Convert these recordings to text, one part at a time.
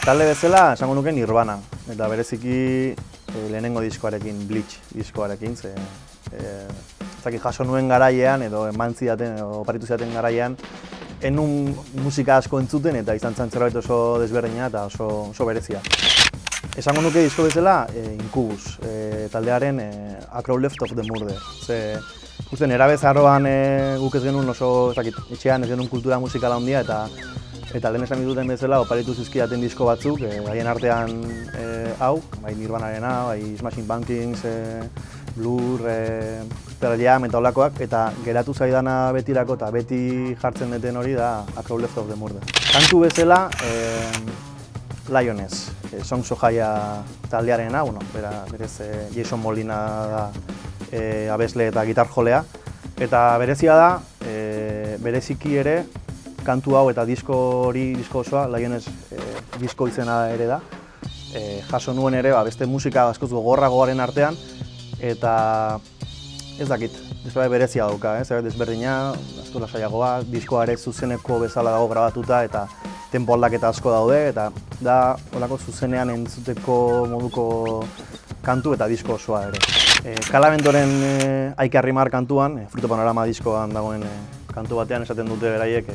Talde bezala esango nuke Nirvana, eta bereziki lehenengo diskoarekin, Bleach diskoarekin, jaso nuen garailean edo eman zidaten edo oparitu zidaten garailean enun musika asko entzuten eta izan zen zerbait oso desberdina eta oso berezia. Esango nuke disko bezala Incubus, taldearen A Crow Left of the Murder. Uste nera bezaroan guk ez genuen oso, etxean ez genuen kultura musikala handia eta lehen esan duten bezala oparitu zizkidaten disko batzuk, haien artean hau, bai Nirvanarena, bai Smashing Pumpkins, Blur, Pearl Jam eta holakoak, eta geratu zaidana betirako eta beti jartzen duten hori da A Crow Left of the Murder. Kantu bezala, Lioness, Songs of Jaya taldearena, berez Jason Molina da abesle eta gitar jolea, eta berezia da, bereziki ere, kantu hau eta disko osoa, Lioness disko izena ere da. Jaso nuen ere beste musika askoz gogorragoaren artean, eta ez dakit, desberdin berezia dauka, desberdina, asko lasaiagoa, diskoa ere zuzeneko bezala dago grabatuta eta tempo aldaketa asko daude, eta da holako zuzenean entzuteko moduko kantu eta disko osoa ere. Kalabentoren I Can Rimar kantuan, Fruto Panorama diskoan dagoen kantu batean esaten dute beraiek,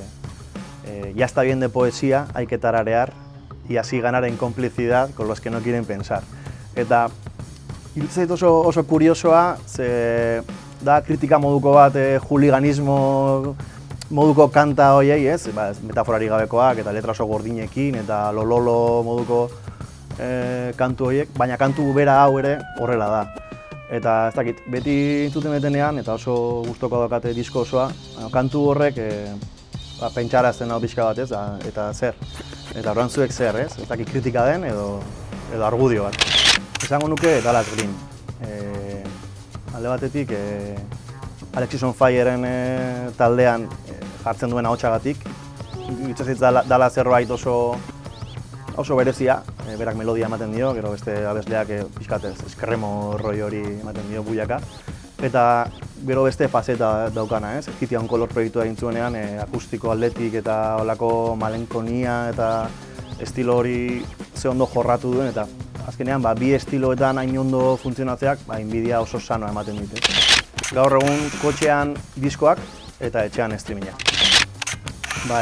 ya está bien de poesía, hay que tararear y así ganar en complicidad con los que no quieren pensar. Eta hiltzait oso kuriosoa, da kritika moduko bat juliganismo moduko kanta horiei, metaforari gabekoak eta letra oso gordinekin eta lololo moduko kantu horiek, baina kantu bera hau ere horrela da. Eta ez dakit, beti entzuten betenean eta oso gustoko daukate disko osoa, kantu horrek pentsarazten hau pixka bat, eta zer. Eta horren zuek zer, ez dakit kritika den edo argudio bat. Esango nuke Dallas Green. Alde batetik, Alexis on Fireren taldean jartzen duen ahotsagatik. Itzazitz dala zerbait oso berezia, berak melodia ematen dio, gero beste abesleak pixkatez eskerremo roi hori ematen dio buiaka. Eta gero beste faceta daukana, City on Color proiektua egin zuenean, akustiko aldetik eta holako malenkonia eta estilo hori ze ondo jorratu duen, eta azkenean bi estiloetan hain ondo funtzionatzeak inbidia oso sanoa ematen dit. Gaur egun kotxean diskoak eta etxean streaminga.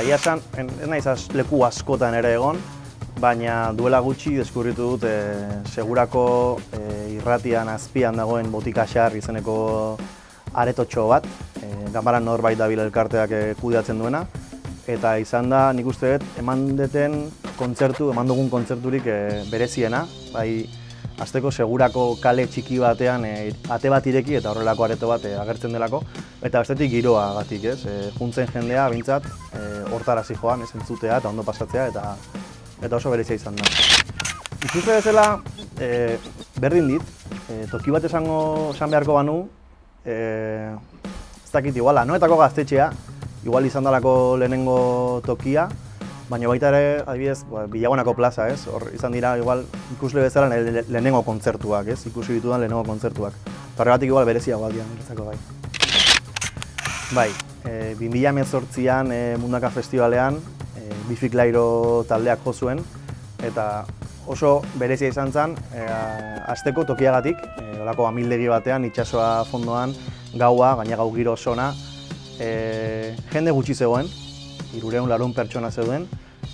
Ia esan, ez naiz leku askotan ere egon, baina duela gutxi deskubritu dut segurako irratian azpian dagoen Botika Xar izeneko aretotxo bat, ganbaran norbait dabil elkarteak kudeatzen duena, eta izan da nik uste dut eman dugun kontzerturik bereziena, azteko segurako kale txiki batean ate bat ireki eta horrelako areto bat agertzen delako, eta bestetik giroagatik, juntzen jendea bintzat hortarazi joan, entzutea eta ondo pasatzea, eta oso berezia izan da. Ikuste bezala, berdin dit, toki bat esan beharko banu, ez dakit igual, Anoetako Gaztetxea, igual izan dalako lehenengo tokia, baina baita ere, adibidez, Bilagonako plaza, hor izan dira igual ikusle bezala lehenengo kontzertuak, ikusi ditudan lehenengo kontzertuak. Eta horregatik igual bereziago aldian, niretzako bai. Bai, 2018an Mundaka Festivalean, Bifik Lairo taldeak jo zuen, eta oso berezia izan zen, hasteko tokiagatik, olako amildegi batean, itsasoa fondoan, gaua, gaina gau giro osona, jende gutxi zegoen, 300 pertsona zeuden,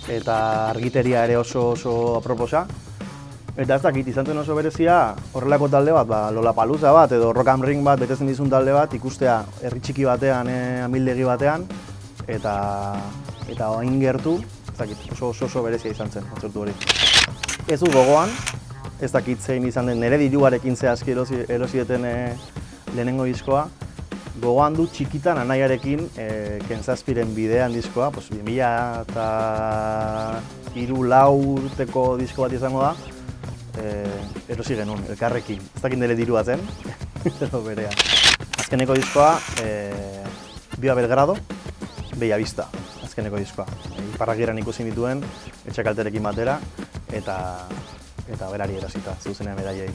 eta argiteria ere oso aproposa. Eta ez dakit, izan zen oso berezia, horrelako talde bat, Lollapalooza bat edo Rock am Ring bat betetzen dizun talde bat, ikustea herri txiki batean, amildegi batean, eta hain gertu, ez dakit, oso berezia izan zen kontzertu hori. Ez dut gogoan, ez dakit zein izan den nire diruarekin zehazki erosieten lehenengo diskoa, gogoan du txikitan anaiarekin Kenzazpiren bidean diskoa, 2003-2004 urteko disko bat izango da, erosi genuen, elkarrekin. Ez dakit nire dirua zen, edo berea. Azkeneko diskoa, Viva Belgrado, Bella Vista, azkeneko diskoa. Iparragieran ikusi nituen, etxakalterekin batera, eta berari erosita, zuzenean beraiei.